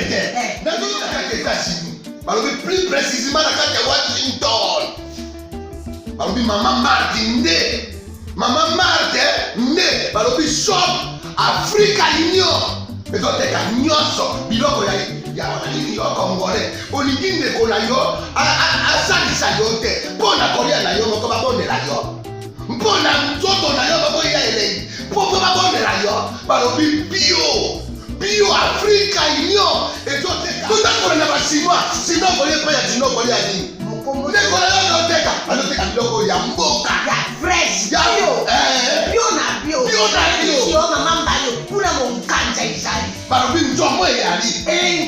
Angleterre. Dans les États-Unis. Plus précisément dans Washington. Maman Martin né. Maman Martin né. Balobi shop Africa Union. Mais donc t'es nyonso biloko ya yo congolais. Olingi ndeko na yo asalisa yo te. Mpona kolia na yo moko babondela yo. Mpona nzoto na yo baboya elei. Poko babondela yo. Balobi bio Africa Union. Et donc t'es na basinois. Sinon kolia pa ya sinon kolia ni. Ndeko na yo teka. Aloteka biloko ya mboka. Ya fresh. Ya bio. Yo mama mbayo kuna monkanja izali. Barobi njomo yali.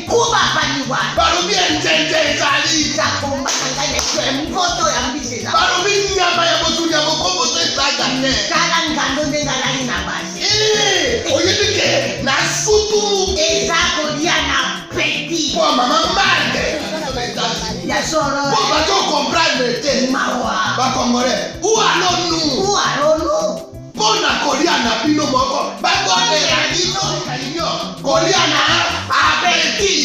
Kuba baniwa. Barobi enjenje izali. Zakomba nganya kwe mvoto ya mbise. Barobi nyama ya botu ya bokombo to isaga ne. Kala ngando ndenga nani na basi. Oyedike na sutu. Ezako dia na petit. Kwa mama mande. Ya soro. Kwa bato comprendre te. Mawa. Ba congolais. Où allons-nous? Pona kolia na bino moko. Ba kone ya bino. Kolia na abeti.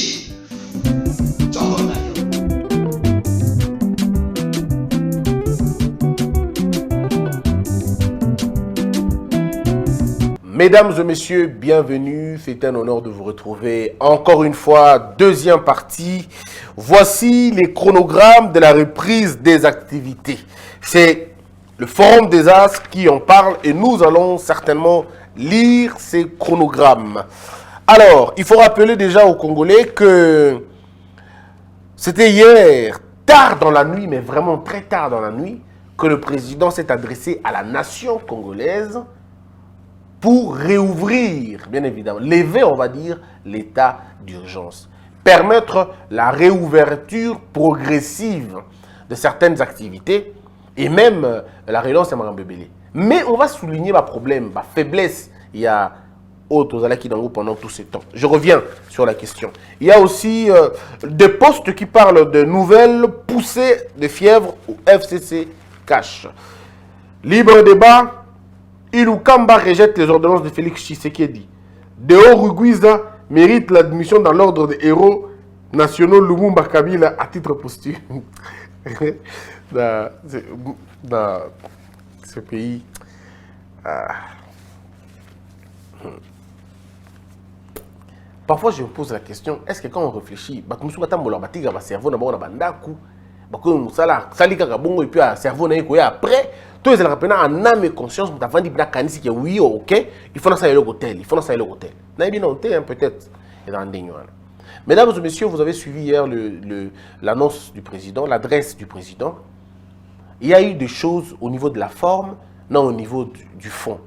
Chongo na yo. Mesdames et messieurs, bienvenue. C'est un honneur de vous retrouver encore une fois, deuxième partie. Voici les chronogrammes de la reprise des activités. C'est le Forum des As qui en parle et nous allons certainement lire ces chronogrammes. Alors, il faut rappeler déjà aux Congolais que c'était hier, tard dans la nuit, mais vraiment très tard dans la nuit, que le président s'est adressé à la nation congolaise pour réouvrir, bien évidemment, lever, on va dire, l'état d'urgence. Permettre la réouverture progressive de certaines activités et même la relance à Marambébélé. Mais on va souligner ma problème, ma faiblesse. Il y a autres qui dans pendant tout ce temps. Je reviens sur la question. Il y a aussi des postes qui parlent de nouvelles poussées de fièvre au FCC Cash. Libre débat. Ilukamba rejette les ordonnances de Félix Tshisekedi. Deo Rugwiza mérite l'admission dans l'ordre des héros nationaux Lumumba Kabila à titre posthume. dans ce pays. Parfois, je me pose la question, est-ce que quand on réfléchit, après, tous les rappels en âme et conscience, oui, ok, il faut ça l'hôtel, il faut ça l'hôtel. Peut-être. Mesdames et messieurs, vous avez suivi hier l'annonce du président, l'adresse du président. Il y a eu des choses au niveau de la forme, non au niveau du fond.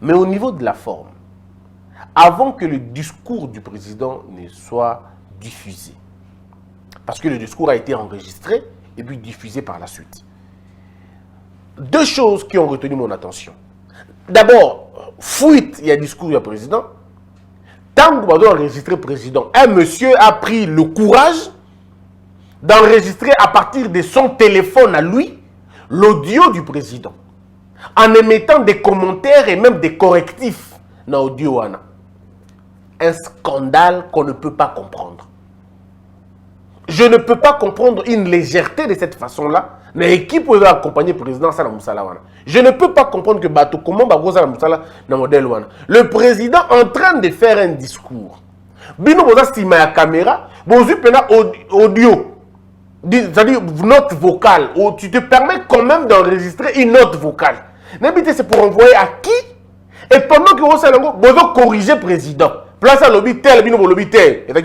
Mais au niveau de la forme, avant que le discours du président ne soit diffusé, parce que le discours a été enregistré et puis diffusé par la suite. Deux choses qui ont retenu mon attention. D'abord, fuite, il y a discours du président. Tant que vous avez enregistré le président, un monsieur a pris le courage d'enregistrer à partir de son téléphone à lui l'audio du président, en émettant des commentaires et même des correctifs dans l'audio. Un scandale qu'on ne peut pas comprendre. Je ne peux pas comprendre une légèreté de cette façon-là. Mais qui peut accompagner le président Salah Moussala? Je ne peux pas comprendre que Bato, comment Salah Moussala dans le modèle. Le président en train de faire un discours. Bino boza sima ya caméra, bozu pena audio. C'est-à-dire note vocale. Tu te permets quand même d'enregistrer une note vocale. N'habitez, c'est pour envoyer à qui? Et pendant que vous allez corriger le président. Place à lobby tel, bino lobby tel. Et tout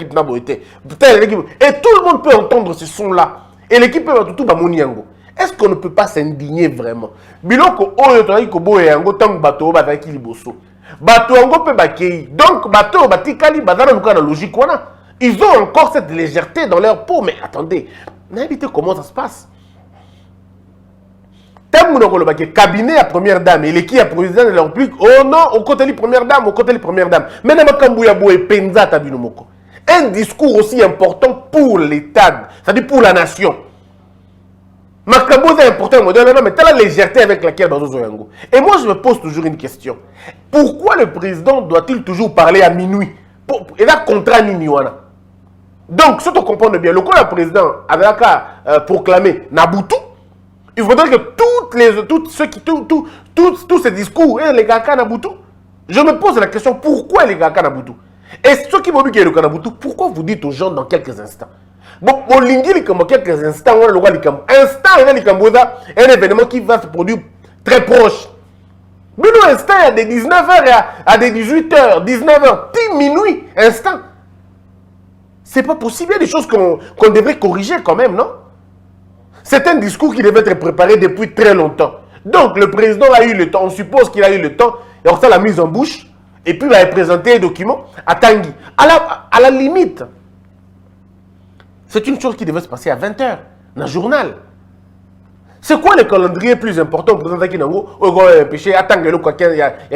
le monde peut entendre ce son-là. Et l'équipe va tout bamoniango. Est-ce qu'on ne peut pas s'indigner vraiment? Biloko oyo toyi ko boye yango tango bato ba taki liboso. Bato yango pe bakei. Donc bato batikali bazana luka na logique wana. Ils ont encore cette légèreté dans leur peau. Mais attendez, n'habitez comment ça se passe. Tango no kolobaki cabinet à première dame et l'équipe à président de la République. Oh non, au côté de première dame, au côté de première dame. Mais na makambu ya boye penza tabino moko. Un discours aussi important pour l'État, c'est-à-dire pour la nation. Makambo est important, mais telle la légèreté avec laquelle Bazo Zoyango. Et moi, je me pose toujours une question. Pourquoi le président doit-il toujours parler à minuit? Et là, contrat Niniwana. Donc, si tu comprends bien, le président avait proclamé Nabutu, il faudrait que tous ces discours, les Kaka Nabutu, je me pose la question, pourquoi les Kaka Nabutu? Et ceux qui m'ont dit qu'il y a le Kanabutu, pourquoi vous dites aux gens dans quelques instants? Bon, on lingue comme quelques instants, on le voit un événement qui va se produire très proche. Mais nous, instant, il y a des 19h à des 18h, 19h, 10 minuit, instant. C'est pas possible, il y a des choses qu'on devrait corriger quand même, non? C'est un discours qui devait être préparé depuis très longtemps. Donc, le président a eu le temps, on suppose qu'il a eu le temps, et on fait la mise en bouche, et puis il va présenter les documents à Tanguy. À la limite, c'est une chose qui devait se passer à 20h, dans le journal. C'est quoi le calendrier plus important pour présenter Kinango? Il y a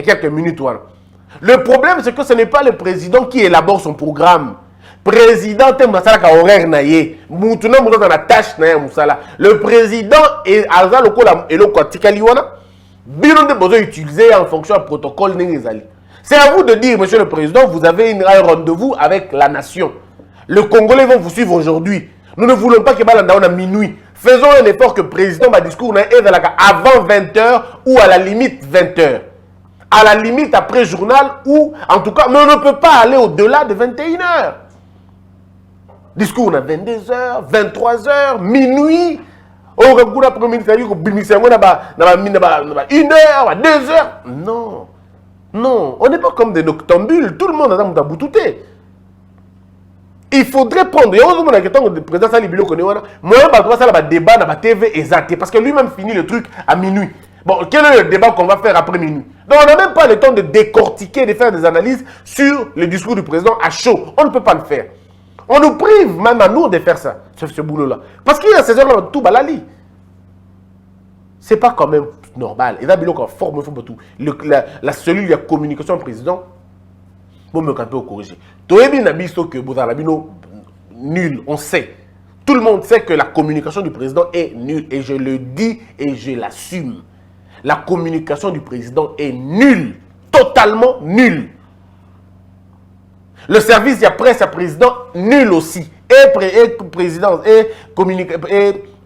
quelques minutes. Le problème, c'est que ce n'est pas le président qui élabore son programme. Président, horaire naïe. Le président est utilisé en fonction du protocole. C'est à vous de dire, monsieur le président, vous avez un rendez-vous avec la nation. Le Congolais vont vous suivre aujourd'hui. Nous ne voulons pas qu'il y ait à minuit. Faisons un effort que le président va discours avant 20h ou à la limite 20h. À la limite après journal ou en tout cas, mais on ne peut pas aller au-delà de 21h. Discours à 22h, 23h, minuit. Au recours après midi, ça dit 1h, 2h. Non. Non, on n'est pas comme des noctambules. Tout le monde a un boutouté. Il faudrait prendre. Il y a un question de président Sali Bilo Konewana. Moi, je vais débat dans la TV exact. Parce que lui-même finit le truc à minuit. Bon, quel est le débat qu'on va faire après minuit? Donc, on n'a même pas le temps de décortiquer, de faire des analyses sur le discours du président à chaud. On ne peut pas le faire. On nous prive, même à nous, de faire ça, ce boulot-là. Parce qu'il y a ces heures-là, tout balali. C'est pas quand même normal. Et là, il y a forme, la cellule de communication président, vous me campez au corriger. Nul, on sait. Tout le monde sait que la communication du président est nulle. Et je le dis et je l'assume. La communication du président est nulle. Totalement nulle. Le service de la presse à président, nul aussi. Et présidence, et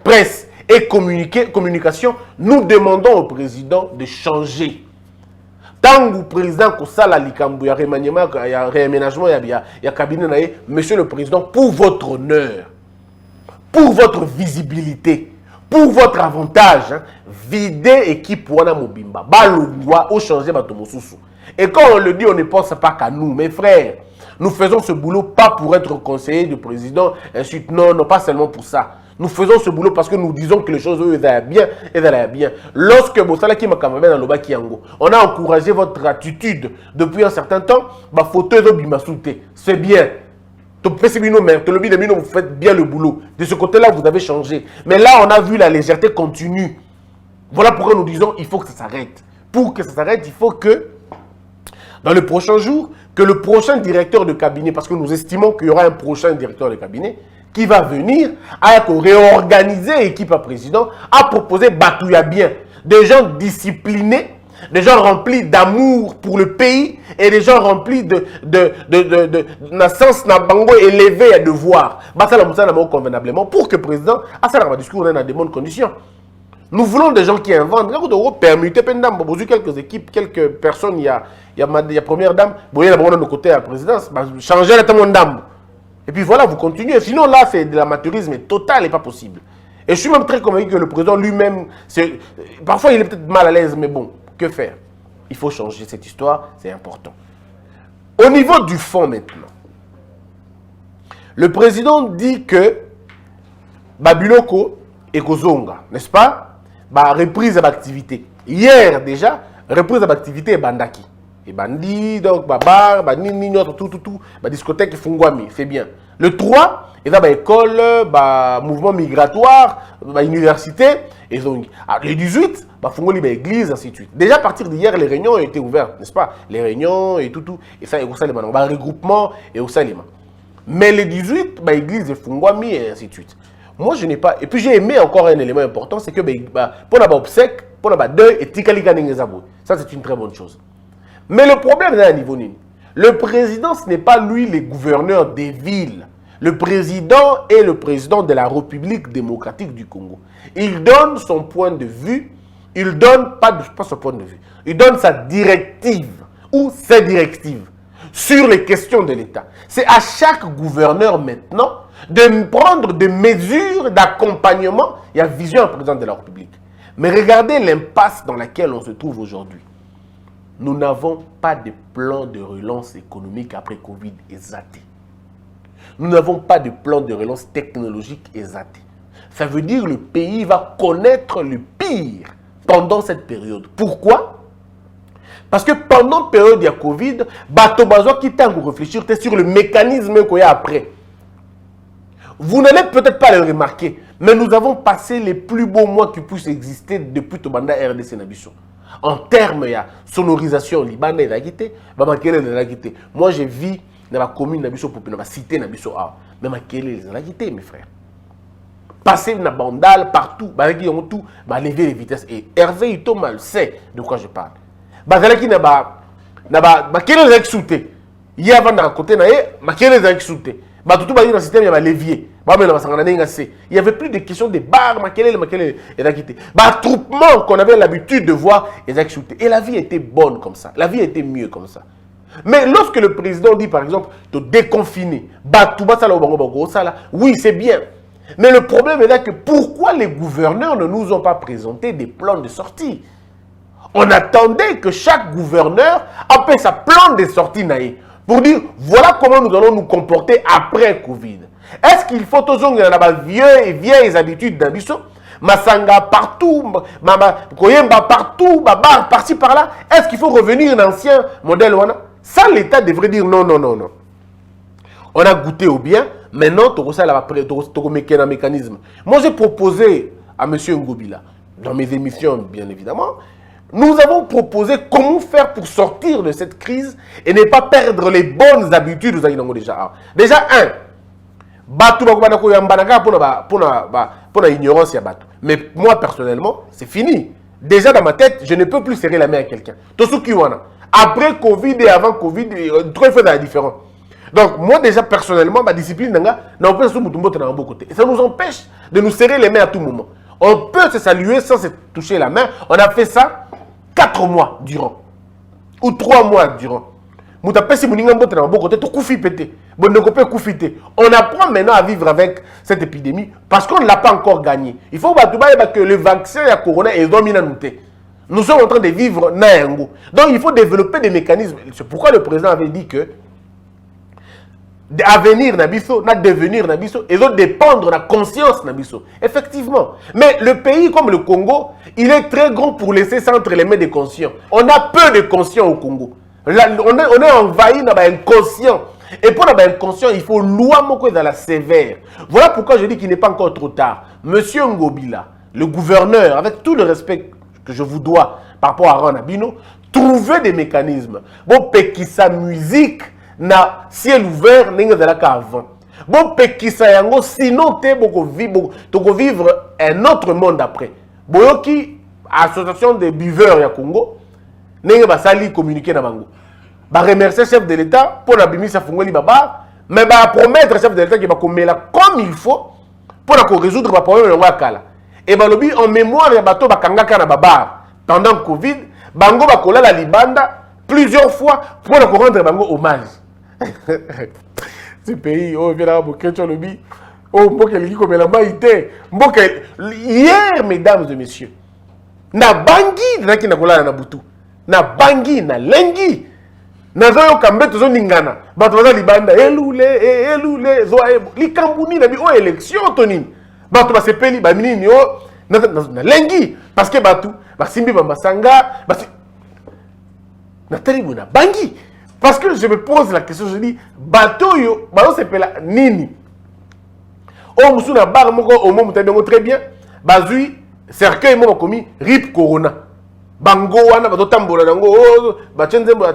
presse. Et communication, nous demandons au président de changer. Tant que le président il y a remaniement, il y a réaménagement, il y a cabinet, monsieur le président, pour votre honneur, pour votre visibilité, pour votre avantage, videz équipe Wana Mobimba, balongwa ou changer Batomosusu. Et quand on le dit, on ne pense pas qu'à nous, mes frères. Nous faisons ce boulot pas pour être conseiller du président, ensuite non, pas seulement pour ça. Nous faisons ce boulot parce que nous disons que les choses vont bien et vont bien. Lorsque on a encouragé votre attitude depuis un certain temps, c'est bien. Vous faites bien le boulot. De ce côté-là, vous avez changé. Mais là, on a vu la légèreté continue. Voilà pourquoi nous disons qu'il faut que ça s'arrête. Pour que ça s'arrête, il faut que, dans les prochains jours, que le prochain directeur de cabinet, parce que nous estimons qu'il y aura un prochain directeur de cabinet, qui va venir à réorganiser l'équipe à président, à proposer Batouya bien, des gens disciplinés, des gens remplis d'amour pour le pays et des gens remplis de sens élevé à devoir. Convenablement pour que le président a ça dans discours dans de bonnes conditions. Nous voulons des gens qui inventent. Permettez quelques équipes, quelques personnes. Il y a première dame, vous voyez de côté à la présidence, changer la dame. Et puis voilà, vous continuez. Sinon, là, c'est de l'amateurisme total et pas possible. Et je suis même très convaincu que le président lui-même, parfois il est peut-être mal à l'aise, mais bon, que faire? Il faut changer cette histoire, c'est important. Au niveau du fond maintenant, le président dit que Babiloko et Kozonga, n'est-ce pas? Reprise d'activité. Hier déjà, reprise d'activité est Bandaki. Et bandi, donc, bar, tout, discothèque Fungwami, c'est bien. Le 3, il y a école, mouvement migratoire, université, et donc, le 18, Fungwali, église, ainsi de suite. Déjà, à partir d'hier, les réunions ont été ouvertes, n'est-ce pas? Les réunions et tout, et ça, et au Salima, regroupement et au Salima. Mais le 18, église, Fungwami, et ainsi de suite. Moi, je n'ai pas. Et puis, j'ai aimé encore un élément important, c'est que, pour la obsèque, pour la deuil, et Tikalika Ningezabou. Ça, c'est une très bonne chose. Mais le problème est à un niveau nini. Le président, ce n'est pas lui le gouverneur des villes. Le président est le président de la République démocratique du Congo. Il donne son point de vue, il donne pas son point de vue, il donne sa directive ou ses directives sur les questions de l'État. C'est à chaque gouverneur maintenant de prendre des mesures d'accompagnement et à vision au président de la République. Mais regardez l'impasse dans laquelle on se trouve aujourd'hui. Nous n'avons pas de plan de relance économique après Covid exaté. Nous n'avons pas de plan de relance technologique exaté. Ça veut dire que le pays va connaître le pire pendant cette période. Pourquoi? Parce que pendant la période de Covid, bato bazo qui t'a réfléchir sur le mécanisme qu'il y a après. Vous n'allez peut-être pas le remarquer, mais nous avons passé les plus beaux mois qui puissent exister depuis Tobanda RDC Nabiso. En termes de sonorisation, Liban est quitté, moi j'ai vu dans la commune Nabiso pour la cité Nabiso, mais Makele est quitté, mes frères. Passer dans Bandal partout, tout, lever les vitesses. Et Hervé Itomal sait de quoi je parle. Bazalaki Makele est sauté. Il y a un côté, Makele est sauté. Tout dans le système, il y avait levier. Il n'y avait plus de questions de barres, Makele est quitté. Attroupement qu'on avait l'habitude de voir, ils ont shooté. Et la vie était bonne comme ça. La vie était mieux comme ça. Mais lorsque le président dit, par exemple, de déconfiner, oui, c'est bien. Mais le problème est là que pourquoi les gouverneurs ne nous ont pas présenté des plans de sortie? On attendait que chaque gouverneur appelle sa plan de sortie pour dire, voilà comment nous allons nous comporter après Covid. Est-ce qu'il faut toujours vieilles habitudes d'ambition? Masanga partout, Koyemba partout, Babar par-ci par-là. Est-ce qu'il faut revenir à l'ancien modèle? Ça, l'État devrait dire non, non, non, non. On a goûté au bien, maintenant, tu as un mécanisme. Moi, j'ai proposé à M. Ngobila, dans mes émissions, bien évidemment, nous avons proposé comment faire pour sortir de cette crise et ne pas perdre les bonnes habitudes. Déjà, pour l'ignorance, mais moi, personnellement, c'est fini. Déjà, dans ma tête, je ne peux plus serrer la main à quelqu'un. Après Covid et avant Covid, trois fois la différence. Donc, moi, déjà, personnellement, ma discipline, ça nous empêche de nous serrer les mains à tout moment. On peut se saluer sans se toucher la main. On a fait ça 4 mois durant. Ou 3 mois durant. On apprend maintenant à vivre avec cette épidémie parce qu'on ne l'a pas encore gagné. Il faut que le vaccin à Corona est dominant. Nous sommes en train de vivre Nayango. Donc il faut développer des mécanismes. C'est pourquoi le président avait dit que l'avenir Nabiso, notre devenir Nabiso, et doit dépendre de la conscience Nabiso. Effectivement. Mais le pays comme le Congo, il est très grand pour laisser ça entre les mains des conscients. On a peu de conscients au Congo. Là, on est envahi dans l'inconscient. Et pour l'inconscient, il faut loi dans la sévère. Voilà pourquoi je dis qu'il n'est pas encore trop tard. Monsieur Ngobila, le gouverneur, avec tout le respect que je vous dois par rapport à Ranabino, trouver des mécanismes. Bon, pekisa musique na ciel ouvert n'est pas avant. Bon, pekisa yango sinon te vivre un autre monde après. Boyoki association de buveurs ya Congo n'est pas sali communiquer na bango. Ba remercier chef de l'État pour la bimisa fungoli baba, mais ba promettre chef de l'État qui va commettre comme il faut pour résoudre le problème de Wakala. Et bah lobby en mémoire ya bato bakanga kana baba pendant le Covid, bango bakola la libanda plusieurs fois pour rendre bango hommage. Ce pays oh vient beaucoup lobby oh mboka liki comme la maïté mboka hier mesdames et messieurs na bangi na ki na kola na butu na bangi na lengi na zoyo kambe to ningana bato baza libanda elule zo likambuni na bi o élection tonini bato ba sepeli ba minini o na lengi parce que bato ba simbi ba masanga ba na talibu na bangi parce que je me pose la question je dis bato yo ba sepela nini o musuna bar moko o mo mutabengô très bien bazui cercueil mo komi rip corona bango wana batotambola nango bachenze bo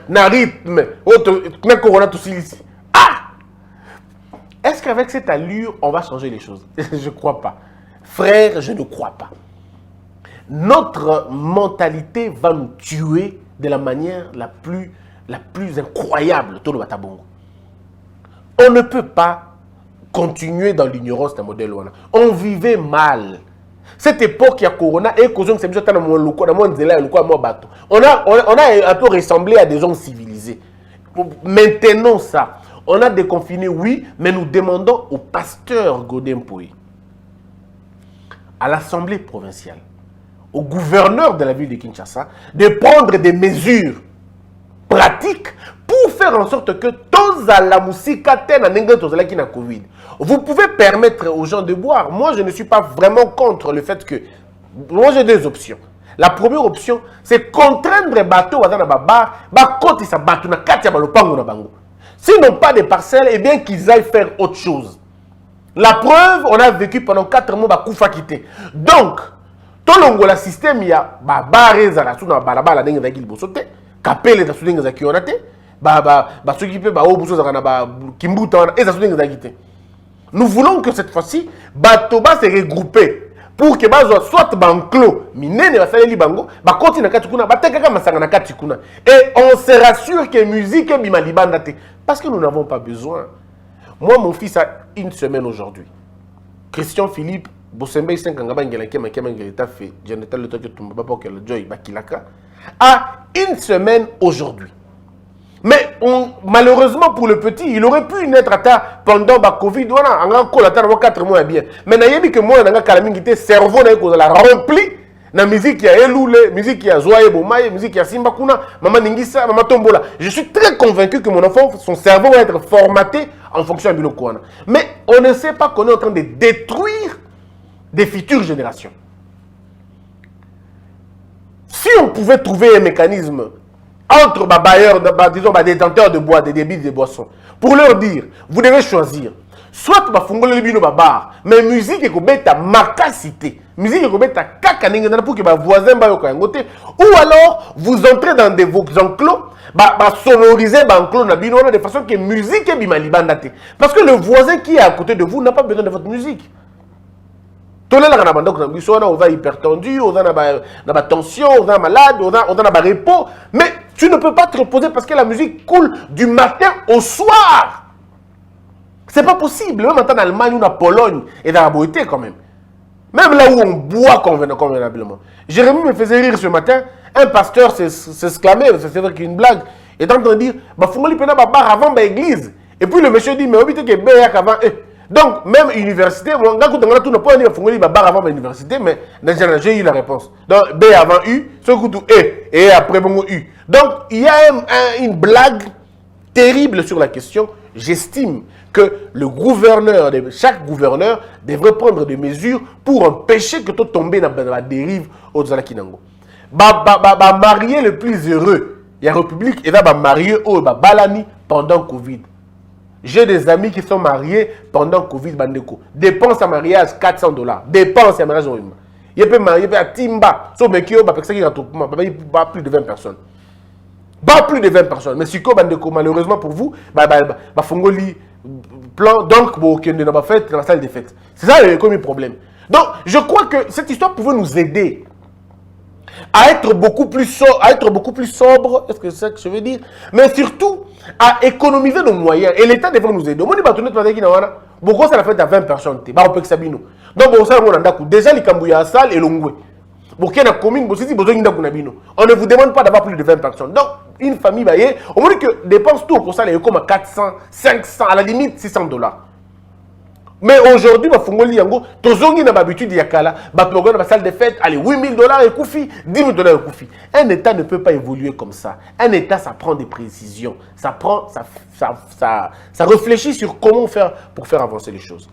na rythme na corona tout ici. Ah, est-ce qu'avec cette allure on va changer les choses? Je crois pas, frère, je ne crois pas. Notre mentalité va nous tuer de la manière la plus incroyable tout le batabongo. On ne peut pas continuer dans l'ignorance d'un modèle. On vivait mal. Cette époque, il y a Corona, et on a un peu ressemblé à des gens civilisés. Maintenant, ça, on a déconfiné, oui, mais nous demandons au pasteur Godin Pouy, à l'Assemblée provinciale, au gouverneur de la ville de Kinshasa, de prendre des mesures pratiques pour faire en sorte que tous à la musique na Covid. Vous pouvez permettre aux gens de boire. Moi, je ne suis pas vraiment contre le fait que... Moi, j'ai deux options. La première option, c'est contraindre les bateaux à bar, côté sa bateau na katia balopango na bango. S'ils n'ont pas de parcelles, eh bien qu'ils aillent faire autre chose. La preuve, on a vécu pendant 4 mois à Koufa quitté. Donc, tout le système, il y a barré à la sous dans balabala dengue d'agil bosote, capelle da soudengue za kionate, s'occuper ba obuso za kana ba kimbuta et za soudengue d'agité. Nous voulons que cette fois-ci, Batoba se regrouper pour que soit banclo, minene va sali bango, ba continue na katikuna, ba tekaka masanga na katikuna. Et on se rassure que musique est bimalibanda te. Parce que nous n'avons pas besoin. Moi, mon fils a une semaine aujourd'hui. Christian Philippe, Bosembe Senkangaba Ngelake Makemangeleta fait, Jonathan Le Toque Tumbaba Pokel Joy Bakilaka, a une semaine aujourd'hui. Mais malheureusement pour le petit, il aurait pu naître à ta pendant la Covid. Voilà, en encore la 4 mois bien. Mais il y a que moi, le cerveau n'a rempli. La musique qui a Eloule, musique qui a Zoaye Bomaye, musique qui a Simba Kuna, Maman Ningisa, Maman Tombola. Je suis très convaincu que mon enfant, son cerveau va être formaté en fonction de Bilokouana. Mais on ne sait pas qu'on est en train de détruire des futures générations. Si on pouvait trouver un mécanisme entre les bailleurs, disons, les détenteurs de bois, des débits de boissons, pour leur dire, vous devez choisir, soit vous fongolez le bino bar, mais musique est comme ta macacité, musique est comme ta kakaninga pour que vos voisins ou alors vous entrez dans des vos enclos, sonoriser enclos na bino de façon que musique est bimalibandate, parce que le voisin qui est à côté de vous n'a pas besoin de votre musique. On va hypertendu, on a tension, on a malade, on a repos. Mais tu ne peux pas te reposer parce que la musique coule du matin au soir. C'est pas possible. Même en Allemagne ou en Pologne et dans la beauté quand même. Même là où on boit convenablement. Jérémy me faisait rire ce matin. Un pasteur s'exclamait, c'est vrai qu'une blague, et en train de dire, faut que bar avant l'église. Et puis le monsieur dit, mais obligé que Béac avant. Donc, même université, moi, tout n'a pas dit que bar avant l'université, mais j'ai eu la réponse. Donc, B avant U, ce coup tout E, et après bon U. Donc, il y a une blague terrible sur la question. J'estime que le gouverneur, chaque gouverneur, devrait prendre des mesures pour empêcher que tout tombe dans la dérive au Zalakinango. Marier le plus heureux, il y a République, et va marier au Balani pendant Covid. J'ai des amis qui sont mariés pendant Covid. Dépenses à mariage $400. Dépenses à mariage. Il peut marier à Timba. Sauf que pas plus de 20 personnes. Pas plus de 20 personnes. Mais si malheureusement pour vous, Fongoli plan donc qui ne pas fait dans la salle des fêtes. C'est ça le premier problème. Donc je crois que cette histoire pouvait nous aider à être beaucoup plus sobre, est-ce que c'est ça que je veux dire? Mais surtout, à économiser nos moyens. Et l'État devrait nous aider. Beaucoup ça l'a fait à 20 personnes. Donc, déjà, les Kambouya salle et l'Ongwe. On ne vous demande pas d'avoir plus de 20 personnes. Donc, une famille, au moins que dépense tout pour ça, il y a comme 400, 500, à la limite $600. Mais aujourd'hui, tozongi na habitude yakala, dans la salle de fête, allez, $8,000 et koufi, $10,000 et koufi. Un État ne peut pas évoluer comme ça. Un État, ça prend des précisions. Ça réfléchit sur comment faire pour faire avancer les choses.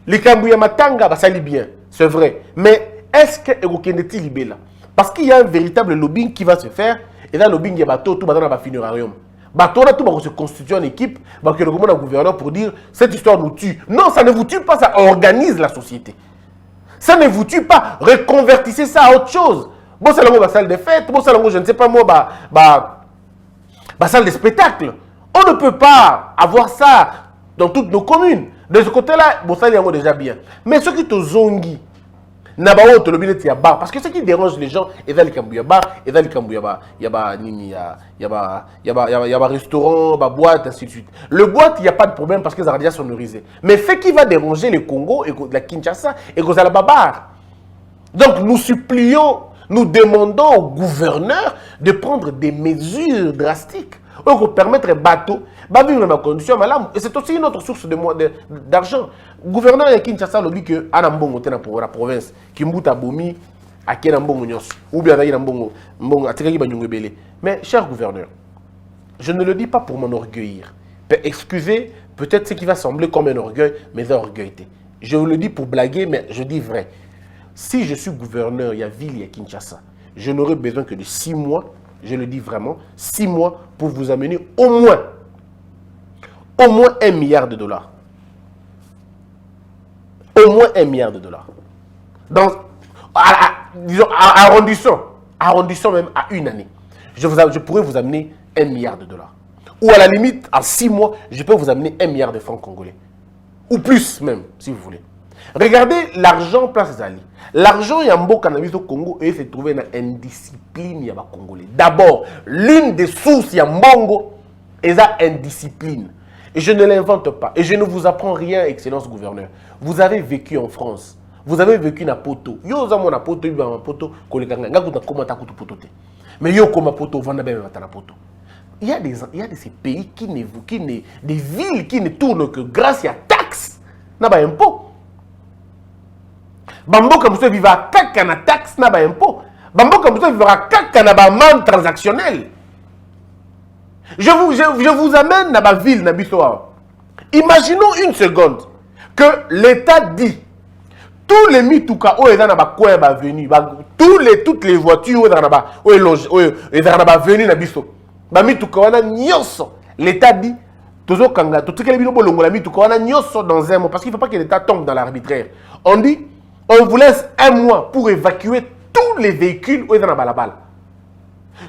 Les Kambouya Matanga, ça lit bien, c'est vrai. Mais est-ce que est libé là? Parce qu'il y a un véritable lobbying qui va se faire. Et dans le lobbying, il y a tout dans le funerarium. Tout va se constituer en équipe, que le gouverneur pour dire cette histoire nous tue. Non, ça ne vous tue pas, ça organise la société. Ça ne vous tue pas, reconvertissez ça à autre chose. Bon, c'est la salle de fête, bon, c'est je ne sais pas moi, salle de spectacle. On ne peut pas avoir ça dans toutes nos communes. De ce côté-là, bon, ça y est déjà bien. Mais ce qui te zongi, Nabao to lobby ya bar parce que ce qui dérange les gens est dans les cambuya bar et dans les cambuya yaba nini yaba restaurant, ba boîte ainsi de suite. Le boîte il y a pas de problème parce que ça a déjà sonorisé. Mais ce qui va déranger le Congo et la Kinshasa et que ça la bar. Donc nous supplions, nous demandons au gouverneur de prendre des mesures drastiques pour permettre aux bateaux de vivre dans des conditions malades. Et c'est aussi une autre source d'argent. Le gouverneur de Kinshasa dit que Anambongo est pour la province, qui m'a bomi à Kenambongo ou bien à Nambongo, mais cher gouverneur, je ne le dis pas pour m'enorgueillir. Excusez peut-être ce qui va sembler comme un orgueil, mais un orgueil. Je vous le dis pour blaguer, mais je dis vrai. Si je suis gouverneur, il y a ville, il y a Kinshasa, je n'aurai besoin que de 6 mois, je le dis vraiment, 6 mois pour vous amener au moins 1 milliard de dollars. Au moins 1 milliard de dollars. Donc, disons, arrondissons même à une année. Je pourrais vous amener 1 milliard de dollars. Ou à la limite, à 6 mois, je peux vous amener 1 milliard de francs congolais. Ou plus même, si vous voulez. Regardez l'argent place Zali. L'argent Yambo cannabis au Congo et se trouvé dans indiscipline Yaba Congolais. D'abord, l'une des sources Yambongo est la indiscipline. Et je ne l'invente pas. Et je ne vous apprends rien, Excellence gouverneur. Vous avez vécu en France. Vous avez vécu na poto. Yo zamo na poto, yo na poto, kolekanga ngakuta komata kutu poto te. Mais yo koma poto vanda be na poto. Il y a de ces pays des villes qui ne tournent que grâce à taxes, na ba impôt. Bamboka muso viva kaka na taxe na ba impôt. Bamboka muso viva kaka na ba amende transactionnelle. Je vous amène dans ma ville, na bisoa. Imaginons une seconde que l'État dit tous les mitouka où est dans ba coin ba venu, toutes les voitures où est dans ba venu na biso. Ba mitouka wana nyoso. L'État dit tozo kanga to tikele bino bolongo la mitouka wana nyoso dans un mois parce qu'il ne faut pas que l'État tombe dans l'arbitraire. On dit on vous laisse 1 mois pour évacuer tous les véhicules où est dans la balabala.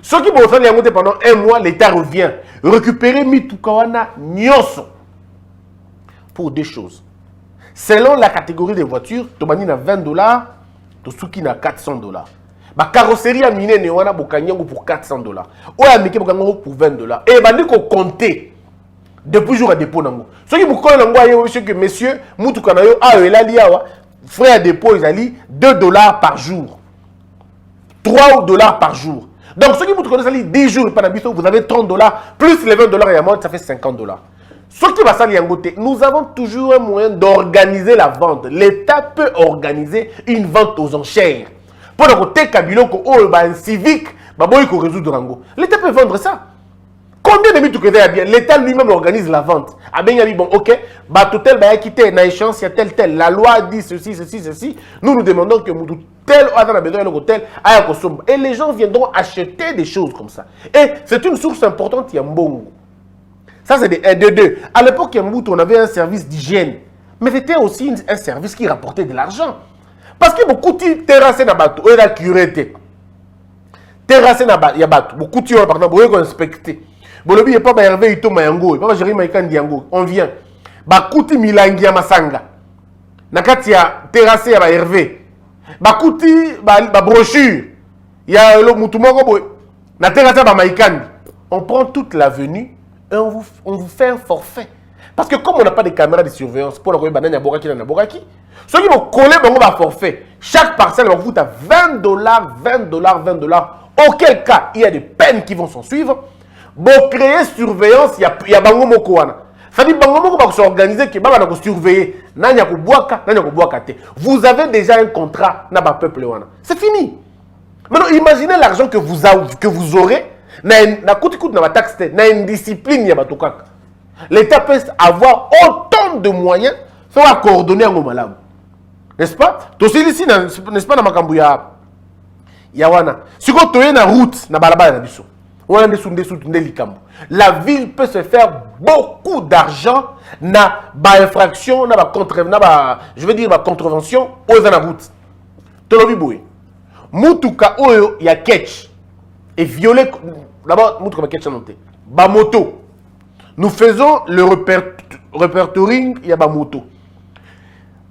Ceux qui vont faire pendant 1 mois, l'État revient récupérer Mitoukawana Nyoso pour 2 choses. Selon la catégorie des voitures, Tobani na $20, Tosuki na $400. La carrosserie a miné Newana Bokanyango pour $400. Oya Mike Bokanyango pour $20. Et bandi ko compter depuis jour à dépôt nango. Ceux qui vous connaissent que messieurs, Moutoukanayo a liawa frais à dépôt ils allient $2 par jour. $3 par jour. Donc, ceux qui vous connaissent 10 jours, vous avez $30, plus les $20 ça fait $50. Ceux qui vont nous avons toujours un moyen d'organiser la vente. L'État peut organiser une vente aux enchères. Pour le côté Kabilo, un civique, l'État peut vendre ça. Combien de minutes l'État lui-même organise la vente? Ah ben, il a dit, bon, ok, tel va quitter, na échéance, il y a tel. La loi dit ceci. Nous demandons que tel a besoin d'un hôtel, et les gens viendront acheter des choses comme ça. Et c'est une source importante, Yambongo. Ça, c'est des 2. À l'époque, Yambouto, on avait un service d'hygiène. Mais c'était aussi un service qui rapportait de l'argent. Parce que beaucoup de terrasses na bateau, et la cureté. Terrasses na bateau, beaucoup de par exemple, vous inspecter. Bolobi n'est pas Hervé Ito Mayango, pas Jérémy Diango. On vient. Bakuti Milangi ya Masanga. Nakati ya terrasse ya Hervé. Bakuti ba brochure. Ya le Mutumoko boy. Na terrasse ya Maïkandi. On prend toute l'avenue et on vous fait un forfait. Parce que comme on n'a pas de caméras de surveillance pour la banane ya Boraki na Boraki, ceux qui vont coller un forfait, chaque parcelle va vous coûter $20. Auquel cas, il y a des peines qui vont s'en suivre. Pour créer surveillance, il y a Bango Mokoana. Ça dit Bango Moko va s'organiser, qui va surveiller. Vous avez déjà un contrat na ba peuple wana. C'est fini. Maintenant, imaginez l'argent que vous aurez na koutikout na ba taxe, na une discipline ya batokaka. L'État peut avoir autant de moyens pour coordonner en Malabu. N'est-ce pas? Ici, n'est-ce pas, dans Makambu ya wana. Si vous avez une route, na balabala na biso. La ville peut se faire beaucoup d'argent na ba infraction, na ba je veux dire ba contrevention aux na route. Tolobi boy. Mutuka oyo ya catch et violer d'abord mutuka ba catch monté. Ba moto. Nous faisons le repertoring ya ba moto.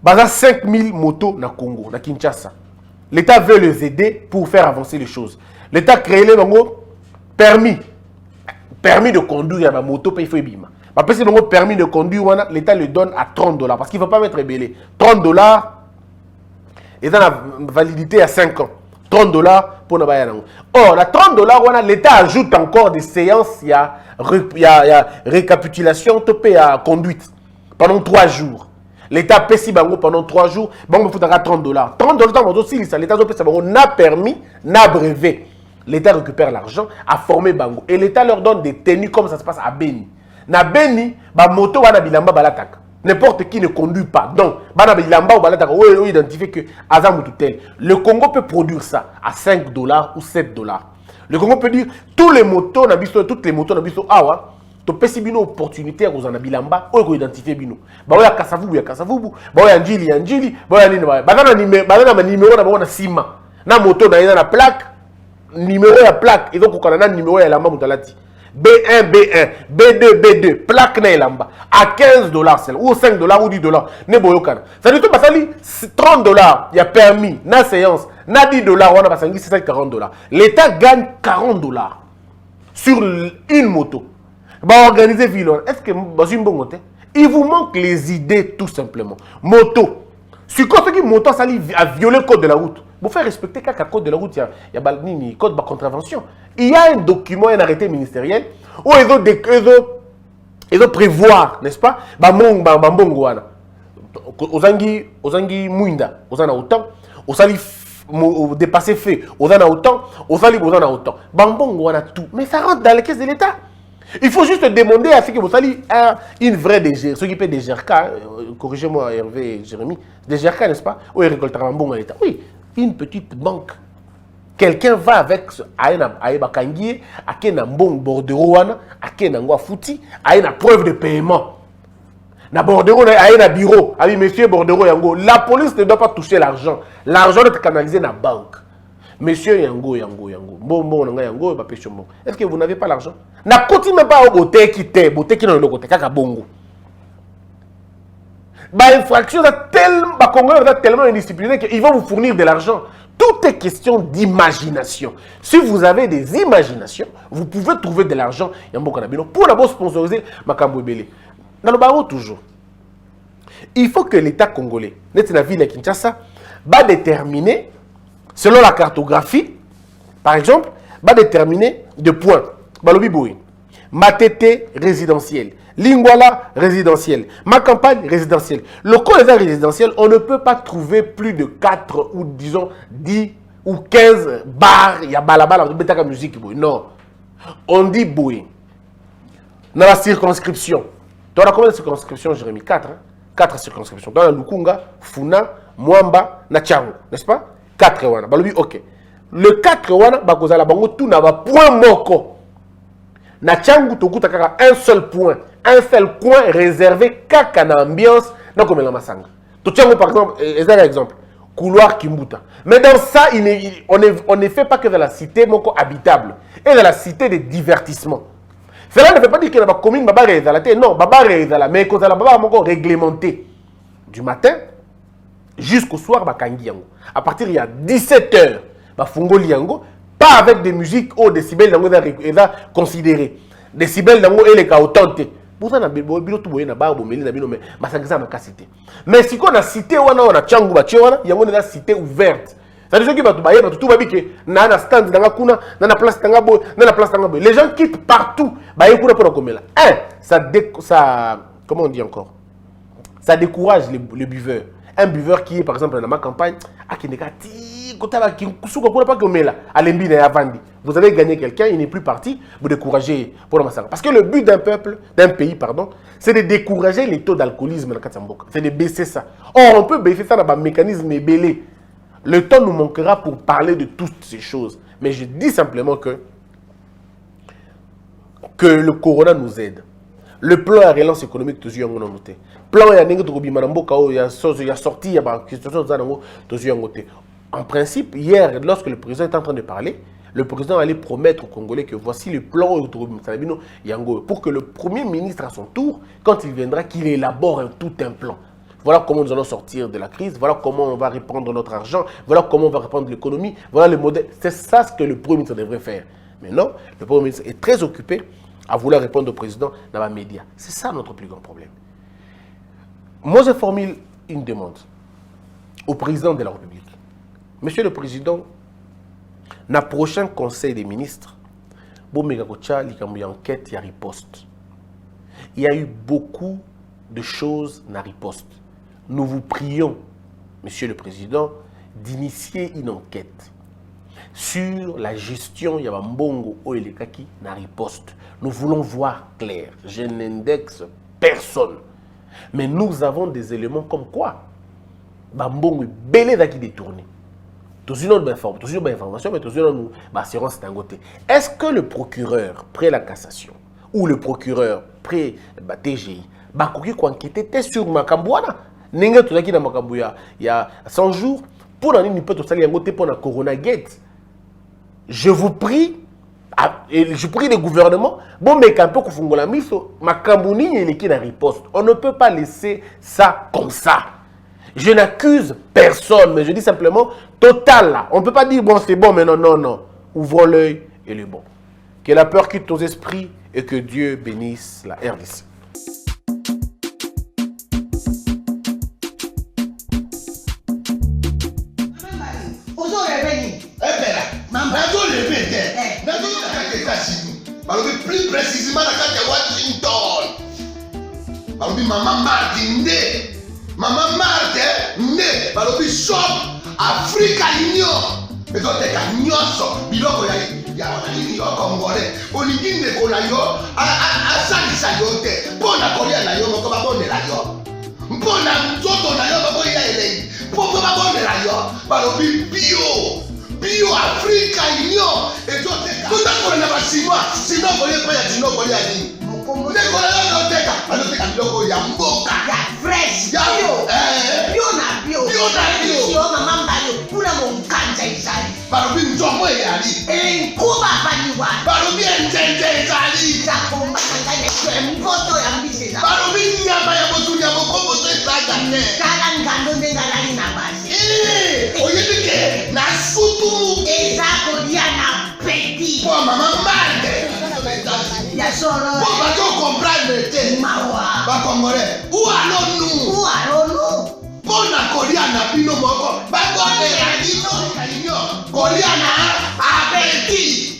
Baza 5000 motos na Congo, na Kinshasa. L'État veut les aider pour faire avancer les choses. L'État crée les permis de conduire à ma moto, il faut bima. Après, c'est le permis de conduire, l'État le donne à $30 parce qu'il ne faut pas mettre belé. $30, et dans la validité à 5 ans. $30 pour ne pas y aller. Or, à $30, l'État ajoute encore des séances, il y a récapitulation, il y a conduite pendant 3 jours. L'État paie si bango pendant 3 jours, bango faut $30. $30, l'État n'a permis, n'a brevet. L'État récupère l'argent, a formé bango. Et l'État leur donne des tenues comme ça se passe à Beni. Na Beni, ba moto wana bilamba balataka. N'importe qui ne conduit pas. Donc, bana bilamba ou balataka, ou identifie que Azam ou tel. Le Congo peut produire ça à $5 ou $7. Le Congo peut dire tous les motos, toutes les motos, awa. To pesi bino opportunité à kozana bilamba ou identifier bino ba oya kasavubu ba oya njili ba oya nini ba na numéro na ba na sima na moto na ina na plaque numéro ya plaque et donc kokana na numéro ya lamba mutalati B1 B2 plaque na lamba à $15 ou $5 ou $10 ne boyokana ça dit tout basali $30 ya permis na séance na $10 on a basangi $40. L'État gagne $40 sur une moto. Organiser Villon. Est-ce que il vous manque les idées tout simplement. Moto. Si vous moto ça a violé le code de la route. Vous faites respecter le code de la route, il y a un code de contravention. Il y a un document, un arrêté ministériel où ils ont prévoir, n'est-ce pas? Ozangi Mouinda, Ozana autant, Ozali dépasser fait, Ozana autant, Ozali autant. Bambongo wana tout. Mais ça rentre dans les caisses de l'État. Il faut juste demander à ce que vous soyez une vraie DG, ceux qui paient des GRK, corrigez-moi Hervé et Jérémy, des GRK, n'est-ce pas? Où ils récoltent un bon à l'État. Oui, une petite banque. Quelqu'un va avec Aïba Kangi, à un bon bordereau, à un fouti, à une preuve de paiement. Na bordereau, à un bureau, à monsieur bordereau yango. La police ne doit pas toucher l'argent. L'argent doit être canalisé dans la banque. Monsieur Yango. Est-ce que vous n'avez pas l'argent? Na koti même pas au beauté qui n'a le côté kaka bongo. Ba infraction tellement indiscipliné qu'ils vont vous fournir de l'argent. Tout est question d'imagination. Si vous avez des imaginations, vous pouvez trouver de l'argent. Pour d'abord sponsoriser Makambo Ebele. Dans le barreau toujours. Il faut que l'État congolais, la ville de Kinshasa, va déterminer selon la cartographie, par exemple, va déterminer deux points. Balobi Boy, Matete résidentiel, Lingwala résidentiel, ma campagne résidentielle. Le code résidentiel, on ne peut pas trouver plus de 4 ou disons 10 ou 15 bars, il y a balabala, betaka musique. Non. On dit Boy. Dans la circonscription. Tu as combien de circonscriptions, Jérémy? 4. 4 circonscriptions. Dans la Lukunga, Funa, Mwamba, Nachango. N'est-ce pas? 4 wana. Balobi, ok. Le 4 wana, bakozala bango tout n'a pas point moko. Nachango tokuta kaka un seul point. Un seul coin réservé kaka na ambiance na komela masanga. Tochango par exemple, c'est un exemple. Couloir Kimbuta. Mais dans ça, on ne fait pas que dans la cité moko habitable. Et dans la cité de divertissement. Cela ne veut pas dire que la commune baba rézala. Non, baba rézala. Mais quand la baba moko réglementé. Du matin jusqu'au soir, bakangi yango. À partir il y a 17h, bafungoli yango. Pas avec des musiques ou des décibels yango considérés. Décibels yango et les cas autantés. Mais si on a cité on a changu bachiwana, yango na cité ouverte. C'est-à-dire que tout va bien que na stand dans kuna, na place tanga boy, na place tanga boy. Les gens quittent partout. Ba yekuna pour komela. Ça comment on dit encore? Ça décourage les buveurs. Un buveur qui est par exemple dans ma campagne, vous avez gagné quelqu'un, il n'est plus parti, vous découragez pour le massacre. Parce que le but d'un peuple, d'un pays, pardon, c'est de décourager les taux d'alcoolisme dans Katsamboka. C'est de baisser ça. Or, on peut baisser ça dans un mécanisme ébélé. Le temps nous manquera pour parler de toutes ces choses. Mais je dis simplement que le corona nous aide. Le plan à relance économique, tout le monde a plan ya ndenge to bima mboka o ya sorti ya ba situation za nango to ngote. En principe, hier lorsque le président est en train de parler, le président allait promettre aux Congolais que voici le plan pour que le premier ministre à son tour, quand il viendra, qu'il élabore tout un plan. Voilà comment nous allons sortir de la crise. Voilà comment on va répandre notre argent. Voilà comment on va répandre l'économie. Voilà le modèle. C'est ça ce que le Premier ministre devrait faire. Mais non, le Premier ministre est très occupé à vouloir répondre au président dans les médias. C'est ça notre plus grand problème. Moi, je formule une demande au président de la République. Monsieur le Président, dans le prochain conseil des ministres, il y a une enquête, il y a riposte. Il y a eu beaucoup de choses dans la riposte. Nous vous prions, Monsieur le Président, d'initier une enquête sur la gestion de Mbongo Oelekaki dans la riposte. Nous voulons voir clair. Je n'indexe personne. Mais nous avons des éléments comme quoi Mbongo est belé d'aki détourné. Tous une autre information, mais tous une autre assurance d'un côté. Est-ce que le procureur, près la cassation, ou le procureur, près la TGI, va enquêter sur Makambouana? N'engue tout ça na Makambouya il y a 100 jours, pour n'en pas tout ça, il y a un côté pour la Corona Gate. Je vous prie, et je prie le gouvernement, bon, mais quand on fait la mise, Makambouni est qui la riposte. On ne peut pas laisser ça comme ça. Je n'accuse personne, mais je dis simplement, total là. On ne peut pas dire, bon, c'est bon, mais non, non, non. Ouvrons l'œil et le bon. Que la peur quitte nos esprits et que Dieu bénisse la RDC. Plus précisément dans Washington. Maman Martin Nde. Maman Martin Nde. Balobi shop Africa Union. Mais on est à Nyonso. Biloko ya yo congolais. Olingi ne kona yo a salisa yo te. Pona kolia na yo moko ba bonela yo. Mpona nzoto na yo ba boya ele. Poko ba bonela yo. Balobi bio. Bio Africa Union. Et toi t'es tout à fait na chinois. Sinon kolia pas ya chinois kolia ni. Ndeko na yo teka. Aloteka biloko ya mboka. Ya fresh. Ya bio na bio. Bio na bio. Sio mama mbayo kuna monkanja izali. Balobi nzomo yali. Nkuba baniwa. Balobi enjenje ezali. Zakomba kangane kwe mpoto ya mbiseza. Balobi nyama ya botu ya bokombo to ezaga ne. Kala ngando ndengalali na basi. Oyebike na sutu. Ezako dia na petit. Po mama mande. Ya soro. Po ba to comprendre te. Mawa. Ba congolais. Où allons-nous? Où allons-nous? Pona kolia na bino moko. Ba bonela bino. Kolia na appétit.